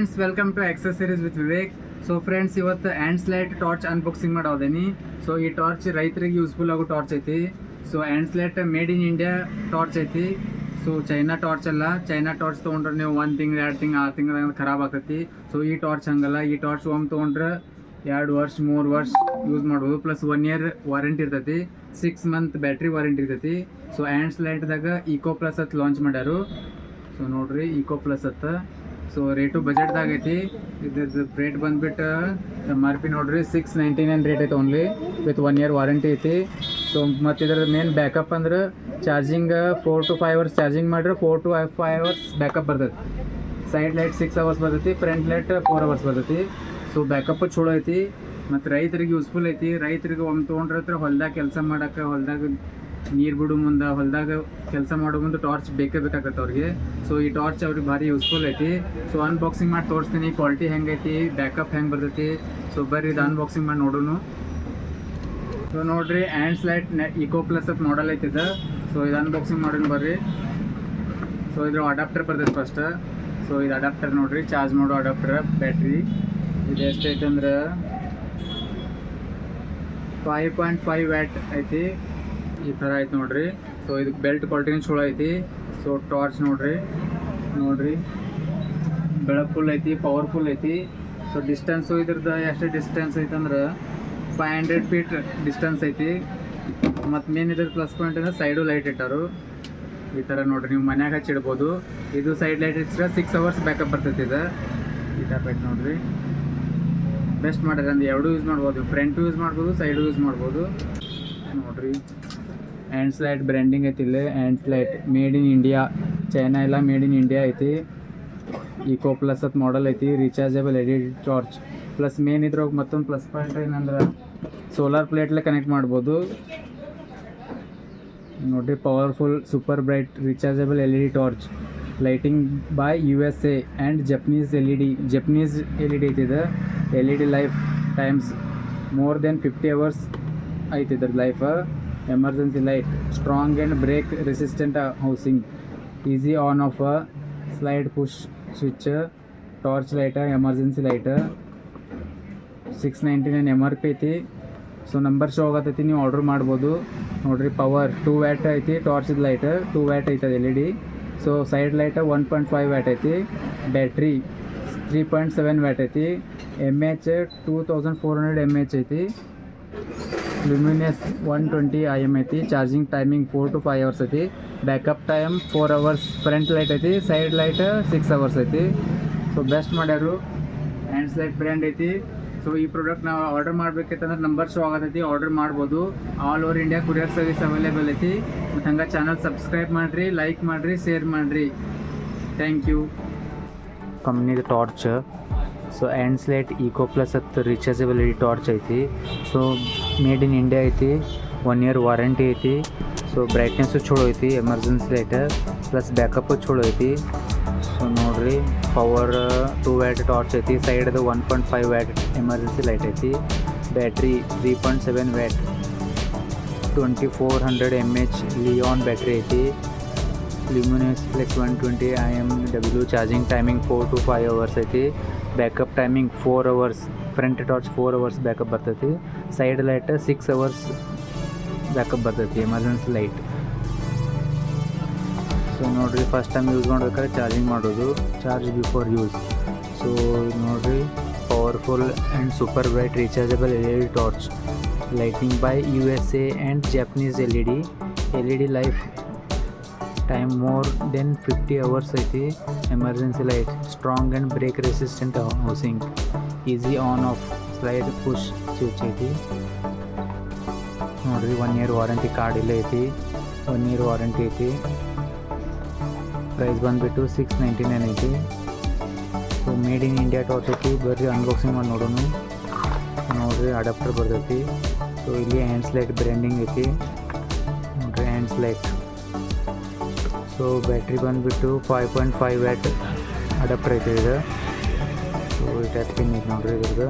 Friends, welcome to accessories with Vivek. So friends, ಇವತ್ತು Andslite torch unboxing ಮಾಡೋದೇನಿ. So ಈ torch ರೈತರಿಗೆ useful ಆಗೋ ಟಾರ್ಚ್ ಐತಿ. So and slight made in India torch ಐತಿ. So China torch ಅಲ್ಲ. China torch ತೊಗೊಂಡ್ರೆ ನೀವು 1 ತಿಂಗಳು 2 ತಿಂಗಳು 6 ತಿಂಗಳು ಖರಾಬ್ ಆಗ್ತೈತಿ. ಸೊ ಈ ಟಾರ್ಚ್ ಹಂಗಲ್ಲ. ಈ ಟಾರ್ಚ್ ಒಮ್ಮೆ ತೊಗೊಂಡ್ರೆ 2 ವರ್ಷ 3 ವರ್ಷ ಯೂಸ್ ಮಾಡ್ಬೋದು. ಪ್ಲಸ್ 1 ಇಯರ್ ವಾರಂಟಿ ಇರ್ತೈತಿ. 6 ಮಂತ್ ಬ್ಯಾಟ್ರಿ ವಾರಂಟಿ ಇರ್ತೈತಿ. ಸೊ ಆ್ಯಂಡ್ ಸ್ಲೈಟ್ದಾಗ ಈಕೋ ಪ್ಲಸ್ ಅಂತ ಲಾಂಚ್ ಮಾಡ್ಯಾರು. ಸೊ ನೋಡ್ರಿ, ಈಕೋ ಪ್ಲಸ್ ಅತ್ತ. ಸೊ ರೇಟು ಬಜೆಟ್ದಾಗ ಐತಿ. ಇದ್ರದ್ದು ರೇಟ್ ಬಂದುಬಿಟ್ಟು MRP ನೋಡ್ರಿ 699 ರೇಟ್ ಐತೆ ಓನ್ಲಿ, ವಿತ್ 1 ಇಯರ್ ವಾರಂಟಿ ಐತಿ. ಸೊ ಮತ್ತು ಇದ್ರ ಮೇನ್ ಬ್ಯಾಕಪ್ ಅಂದ್ರೆ ಚಾರ್ಜಿಂಗ್ 4 to 5 ಅವರ್ಸ್ ಚಾರ್ಜಿಂಗ್ ಮಾಡಿದ್ರೆ 4 to 5 ಅವರ್ಸ್ ಬ್ಯಾಕಪ್ ಬರ್ತೈತಿ. ಸೈಡ್ ಲೈಟ್ 6 ಅವರ್ಸ್ ಬರ್ತೈತಿ, ಫ್ರಂಟ್ ಲೈಟ್ 4 ಅವರ್ಸ್ ಬರ್ತೈತಿ. ಸೊ ಬ್ಯಾಕಪ್ ಚಲೋ ಐತಿ ಮತ್ತು ರೈತರಿಗೆ ಯೂಸ್ಫುಲ್ ಐತಿ. ರೈತರಿಗೆ ಒಮ್ಮೆ ತೊಗೊಂಡ್ರೆ ಹೊಲ್ದಾಗ ಕೆಲಸ ಮಾಡೋಕೆ, ಹೊಲ್ದಾಗ ನೀರು ಬಿಡೋ ಮುಂದೆ, ಹೊಲ್ದಾಗ ಕೆಲಸ ಮಾಡೋ ಮುಂದೆ ಟಾರ್ಚ್ ಬೇಕೇ ಬೇಕಾಗತ್ತೆ ಅವ್ರಿಗೆ. ಸೊ ಈ ಟಾರ್ಚ್ ಅವ್ರಿಗೆ ಭಾರಿ ಯೂಸ್ಫುಲ್ ಐತಿ. ಸೊ ಅನ್ಬಾಕ್ಸಿಂಗ್ ಮಾಡಿ ತೋರಿಸ್ತೀನಿ, ಕ್ವಾಲಿಟಿ ಹೆಂಗೈತಿ, ಬ್ಯಾಕಪ್ ಹೆಂಗೆ ಬರ್ತೈತಿ. ಸೊ ಬರ್ರಿ ಇದು ಅನ್ಬಾಕ್ಸಿಂಗ್ ಮಾಡಿ ನೋಡೋಣ. ಸೊ ನೋಡ್ರಿ, ಆ್ಯಂಡ್ ಸ್ಲೈಟ್ ಈಕೋ ಪ್ಲಸ್ ಅಂತ ಮಾಡಲ್ ಐತಿದ. ಸೊ ಇದು ಅನ್ಬಾಕ್ಸಿಂಗ್ ಮಾಡೋಣ ಬರ್ರಿ. ಸೊ ಇದ್ರ ಅಡಾಪ್ಟರ್ ಬರ್ತೈತೆ ಫಸ್ಟ್. ಸೊ ಇದು ಅಡಾಪ್ಟರ್ ನೋಡ್ರಿ, ಚಾರ್ಜ್ ಮಾಡೋ ಅಡಾಪ್ಟರ್. ಬ್ಯಾಟ್ರಿ ಇದು ಎಷ್ಟೈತೆ ಅಂದ್ರೆ 5.5 ವ್ಯಾಟ್ ಐತಿ. ಈ ಥರ ಐತೆ ನೋಡ್ರಿ. ಸೊ ಇದು ಬೆಲ್ಟ್ ಕ್ವಾಲಿಟಿನೂ ಚಲೋ ಐತಿ. ಸೊ ಟಾರ್ಚ್ ನೋಡ್ರಿ ಬೆಳಕು ಫುಲ್ ಐತಿ, ಪವರ್ಫುಲ್ ಐತಿ. ಸೊ ಡಿಸ್ಟೆನ್ಸು ಇದ್ರದ್ದು ಎಷ್ಟು ಡಿಸ್ಟೆನ್ಸ್ ಐತೆ ಅಂದ್ರೆ 500 ಫೀಟ್ ಡಿಸ್ಟೆನ್ಸ್ ಐತಿ. ಮತ್ತು ಮೇನ್ ಇದ್ರ ಪ್ಲಸ್ ಪಾಯಿಂಟ್ ಅಂದರೆ ಸೈಡು ಲೈಟ್ ಇಟ್ಟಾರು. ಈ ಥರ ನೋಡ್ರಿ, ನೀವು ಮನ್ಯಾಗ ಹಚ್ಚಿಡ್ಬೋದು. ಇದು ಸೈಡ್ ಲೈಟ್ ಇಟ್ಟರೆ 6 ಅವರ್ಸ್ ಬ್ಯಾಕಪ್ ಬರ್ತೈತಿ. ಇದು ಈ ಟೈಪ್ ಐತೆ ನೋಡ್ರಿ. ಬೆಸ್ಟ್ ಮಾಡಿದ್ರೆ ಅಂದ್ರೆ ಎರಡೂ ಯೂಸ್ ಮಾಡ್ಬೋದು. ಫ್ರಂಟು ಯೂಸ್ ಮಾಡ್ಬೋದು, ಸೈಡು ಯೂಸ್ ಮಾಡ್ಬೋದು. ನೋಡ್ರಿ, ಆ್ಯಂಡ್ ಸ್ಲೈಟ್ ಬ್ರ್ಯಾಂಡಿಂಗ್ ಐತಿ ಇಲ್ಲಿ. And slight made in India, China ಎಲ್ಲ ಮೇಡ್ ಇನ್ ಇಂಡಿಯಾ ಐತಿ. ಈಕೋ ಪ್ಲಸ್ ಅಂತ ಮಾಡಲ್ ಐತಿ. Rechargeable LED torch. Plus main ಇದ್ರಾಗ ಮತ್ತೊಂದು ಪ್ಲಸ್ ಪಾಯಿಂಟ್ ಏನಂದ್ರೆ ಸೋಲಾರ್ ಪ್ಲೇಟ್ಲೆ ಕನೆಕ್ಟ್ ಮಾಡ್ಬೋದು. ನೋಡಿರಿ, powerful super bright rechargeable LED torch. Lighting by USA and Japanese LED ಐತಿದೆ. LED life times more than 50 hours ಐತಿ ಇದ್ರ life. Emergency light, strong and break resistant housing, easy on off, slide push switch, torch light, emergency light. 699 MRP ಐತಿ. So number show ಆಗತ್ತೈತಿ, ನೀವು order ಮಾಡ್ಬೋದು. ನೋಡಿರಿ, power 2 watt ಐತಿ. Torch light 2 watt ಐತದ LED. So side light 1.5 watt ಐತಿ. Battery 3.7 watt ಐತಿ. MH 2400 mAh ಐತಿ. ಲುಮಿನಿಯಸ್ 120 IM ಐತಿ. ಚಾರ್ಜಿಂಗ್ ಟೈಮಿಂಗ್ 4 to 5 ಅವರ್ಸ್ ಐತಿ. Backup time 4 hours. Front light ಐತಿ, ಸೈಡ್ ಲೈಟ್ 6 ಅವರ್ಸ್ ಐತಿ. ಸೊ ಬೆಸ್ಟ್ ಮಾಡ್ಯಾರು. ಆ್ಯಂಡ್ ಸ್ಲೈಟ್ ಬ್ರ್ಯಾಂಡ್ ಐತಿ. ಸೊ ಈ ಪ್ರಾಡಕ್ಟ್ ನಾವು ಆರ್ಡರ್ ಮಾಡ್ಬೇಕಂತಂದ್ರೆ ನಂಬರ್ ಶೋ ಆಗತೈತಿ, ಆರ್ಡರ್ ಮಾಡ್ಬೋದು. All over India courier service available ಐತಿ. ಮತ್ತು ಹಂಗೆ ಚಾನಲ್ ಸಬ್ಸ್ಕ್ರೈಬ್ ಮಾಡಿರಿ, ಲೈಕ್ ಮಾಡಿರಿ, ಶೇರ್ ಮಾಡಿರಿ. Thank you. ಕಂಪ್ನಿದು torch. So Andslite eco plus ಅಂತ ರೀಚಾರ್ಜಬಲ್ LED ಟಾರ್ಚ್ ಐತಿ. ಸೊ ಮೇಡ್ ಇನ್ ಇಂಡಿಯಾ ಐತಿ. 1 ಇಯರ್ ವಾರಂಟಿ ಐತಿ. ಸೊ ಬ್ರೈಟ್ನೆಸ್ಸು ಚಲೋ ಐತಿ. ಎಮರ್ಜೆನ್ಸಿ ಲೈಟ್ ಪ್ಲಸ್ ಬ್ಯಾಕಪ್ಪು ಚಲೋ ಐತಿ. ಸೊ ನೋಡಿರಿ, ಪವರ್ 2 ವ್ಯಾಟ್ ಟಾರ್ಚ್ ಐತಿ. ಸೈಡ್ದು 1.5 ವ್ಯಾಟ್ ಎಮರ್ಜೆನ್ಸಿ ಲೈಟ್ ಐತಿ. ಬ್ಯಾಟ್ರಿ 3.7 ವ್ಯಾಟ್ 2400 mAh ಲಿಯಾನ್ ಬ್ಯಾಟ್ರಿ ಐತಿ. Luminous flux 120 IMW. Charging timing 4 to 5 hours ಐತಿ. Backup timing 4 hours. Front torch 4 hours backup ಬರ್ತೈತಿ. ಸೈಡ್ ಲೈಟ್ 6 ಅವರ್ಸ್ ಬ್ಯಾಕಪ್ ಬರ್ತೈತಿ, ಎಮರ್ಜೆನ್ಸಿ ಲೈಟ್. ಸೊ ನೋಡಿರಿ, first time use ಮಾಡ್ಬೇಕಾದ್ರೆ charging ಮಾಡೋದು, charge before use. So ನೋಡಿರಿ, powerful and super bright rechargeable LED torch. Lighting by USA and Japanese LED life time more than 50 hours ಐತಿ. Emergency light, strong and break resistant housing, easy on off, slide push switch ಐತಿ. ನೋಡಿರಿ, 1 year warranty card ಇಲ್ಲೇ ಐತಿ. 1 year warranty ಐತಿ. Price ಬಂದುಬಿಟ್ಟು 699 ಐತಿ. So made in India torch ಐತಿ. ಬರ್ರಿ ಅನ್ಬಾಕ್ಸಿಂಗ್ ಮಾಡಿ ನೋಡೋಣ. ನೋಡಿರಿ, ಅಡಾಪ್ಟರ್ ಬರ್ತೈತಿ. ಸೊ ಇಲ್ಲಿ ಆ್ಯಂಡ್ ಸ್ಲೈಟ್ ಬ್ರ್ಯಾಂಡಿಂಗ್ ಐತಿ. ನೋಡಿರಿ, ಆ್ಯಂಡ್ ಸ್ಲೈಟ್. ಸೊ ಬ್ಯಾಟ್ರಿ ಬಂದುಬಿಟ್ಟು 5.5 ವ್ಯಾಟ್ ಅಡಾಪ್ಟರ್ ಐತೆ ಇದು. ಸೊ ಈ ಟೈಪ್ ಪಿನ್ ಐತೆ ನೋಡಿರಿ ಇದ್ರದ್ದು.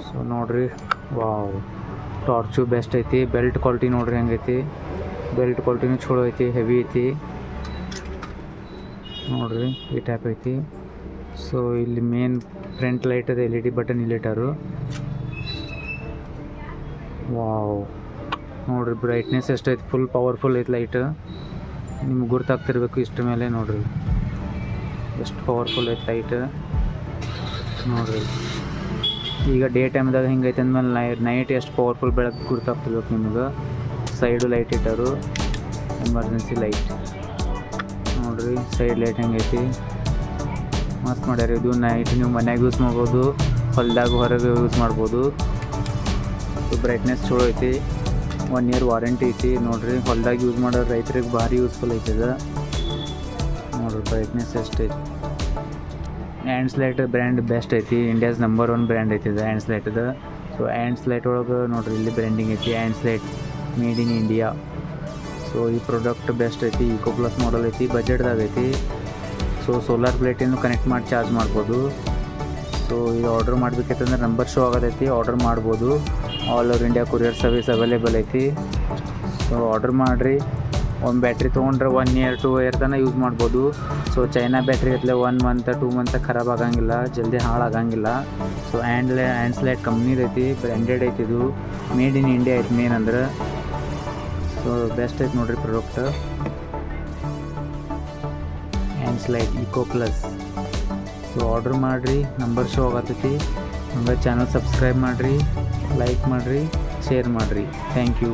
ಸೊ ನೋಡಿರಿ, ವಾವ್, ಟಾರ್ಚು ಬೆಸ್ಟ್ ಐತಿ. ಬೆಲ್ಟ್ ಕ್ವಾಲಿಟಿ ನೋಡ್ರಿ ಹೆಂಗೈತಿ. ಬೆಲ್ಟ್ ಕ್ವಾಲಿಟಿನೂ ಚಲೋ ಐತಿ, ಹೆವಿ ಐತಿ. ನೋಡ್ರಿ ಈ ಟೈಪ್ ಐತಿ. ಸೊ ಇಲ್ಲಿ ಮೇನ್ ಫ್ರಂಟ್ ಲೈಟ್ ಅದ LED ಬಟನ್ ಇಲ್ಲಿಟ್ಟಾರು. ವಾವ್ ನೋಡ್ರಿ ಬ್ರೈಟ್ನೆಸ್ ಎಷ್ಟೈತಿ, ಫುಲ್ ಪವರ್ಫುಲ್ ಐತಿ ಲೈಟ್. ನಿಮ್ಗೆ ಗುರ್ತಾಗ್ತಿರ್ಬೇಕು ಇಷ್ಟ ಮೇಲೆ. ನೋಡ್ರಿ ಎಷ್ಟು ಪವರ್ಫುಲ್ ಐತಿ ಲೈಟ್ ನೋಡ್ರಿ. ಈಗ ಡೇ ಟೈಮ್ದಾಗ ಹಿಂಗೈತೆ ಅಂದಮೇಲೆ ನೈಟ್ ಎಷ್ಟು ಪವರ್ಫುಲ್ ಬೆಳಕು ಗುರ್ತಾಗ್ತಿರ್ಬೇಕು ನಿಮ್ಗೆ. ಸೈಡು ಲೈಟ್ ಇಟ್ಟಾರು, ಎಮರ್ಜೆನ್ಸಿ ಲೈಟ್ ನೋಡ್ರಿ. ಸೈಡ್ ಲೈಟ್ ಹೆಂಗೈತಿ ಮಸ್ತ್ ಮಾಡ್ಯಾರ. ಇದು ನೈಟ್ ನೀವು ಮನ್ಯಾಗ ಯೂಸ್ ಮಾಡ್ಬೋದು, ಹೊಲದಾಗ ಹೊರಗೆ ಯೂಸ್ ಮಾಡ್ಬೋದು. ಬ್ರೈಟ್ನೆಸ್ ಚಲೋ ಐತಿ. 1 year ವಾರಂಟಿ ಐತಿ ನೋಡ್ರಿ. ಹೊಲದಾಗ ಯೂಸ್ ಮಾಡೋ ರೈತರಿಗೆ ಭಾರಿ ಯೂಸ್ಫುಲ್ ಐತದ ನೋಡ್ರಿ. ಬ್ರೈಟ್ನೆಸ್ ಎಷ್ಟೈತಿ. ಆ್ಯಂಡ್ಸ್ ಲೈಟ್ ಬ್ರ್ಯಾಂಡ್ ಬೆಸ್ಟ್ ಐತಿ. ಇಂಡಿಯಾಸ್ ನಂಬರ್ 1 ಬ್ರ್ಯಾಂಡ್ ಐತಿ ಇದು ಆ್ಯಂಡ್ಸ್ ಲೈಟದ. ಸೊ ಆ್ಯಂಡ್ಸ್ ಲೈಟ್ ಒಳಗೆ ನೋಡ್ರಿ ಇಲ್ಲಿ ಬ್ರ್ಯಾಂಡಿಂಗ್ ಐತಿ Andslite made in India. So ಈ ಪ್ರಾಡಕ್ಟ್ ಬೆಸ್ಟ್ ಐತಿ. ಇಕೋ ಪ್ಲಸ್ ಮಾಡಲ್ ಐತಿ, ಬಜೆಟ್ದಾಗ ಐತಿ. ಸೊ ಸೋಲಾರ್ ಪ್ಲೇಟನ್ನು ಕನೆಕ್ಟ್ ಮಾಡಿ ಚಾರ್ಜ್ ಮಾಡ್ಬೋದು. ಸೊ ಇದು ಆರ್ಡ್ರ್ ಮಾಡ್ಬೇಕೈತಂದ್ರೆ ನಂಬರ್ ಶೋ ಆಗೋದೈತಿ, ಆರ್ಡ್ರ್ ಮಾಡ್ಬೋದು. All over India courier service available ಐತಿ. ಸೊ ಆರ್ಡ್ರ್ ಮಾಡಿರಿ. ಒಂದು ಬ್ಯಾಟ್ರಿ ತೊಗೊಂಡ್ರೆ 1 year 2 year ತನಕ ಯೂಸ್ ಮಾಡ್ಬೋದು. ಸೊ ಚೈನಾ ಬ್ಯಾಟ್ರಿ ಐತ್ಲೆ 1 month 2 month ಖರಾಬ್ ಆಗಂಗಿಲ್ಲ, ಜಲ್ದಿ ಹಾಳಾಗಂಗಿಲ್ಲ. ಸೊ ಆ್ಯಂಡ್ಸ್ ಲೈಟ್ ಕಂಪ್ನಿದು ಐತಿ, ಬ್ರ್ಯಾಂಡೆಡ್ ಐತಿ. ಇದು ಮೇಡ್ ಇನ್ ಇಂಡಿಯಾ ಐತಿ ಮೇನ್ ಅಂದ್ರೆ. ಸೊ ಬೆಸ್ಟ್ ಐತಿ ನೋಡ್ರಿ product Andslite eco plus. So order ಮಾಡಿರಿ, ನಂಬರ್ ಶೋ ಆಗತ್ತೈತಿ. ಹಂಗೆ ಚಾನಲ್ ಸಬ್ಸ್ಕ್ರೈಬ್ ಮಾಡಿರಿ, ಲೈಕ್ ಮಾಡಿರಿ, ಶೇರ್ ಮಾಡಿರಿ. Thank you.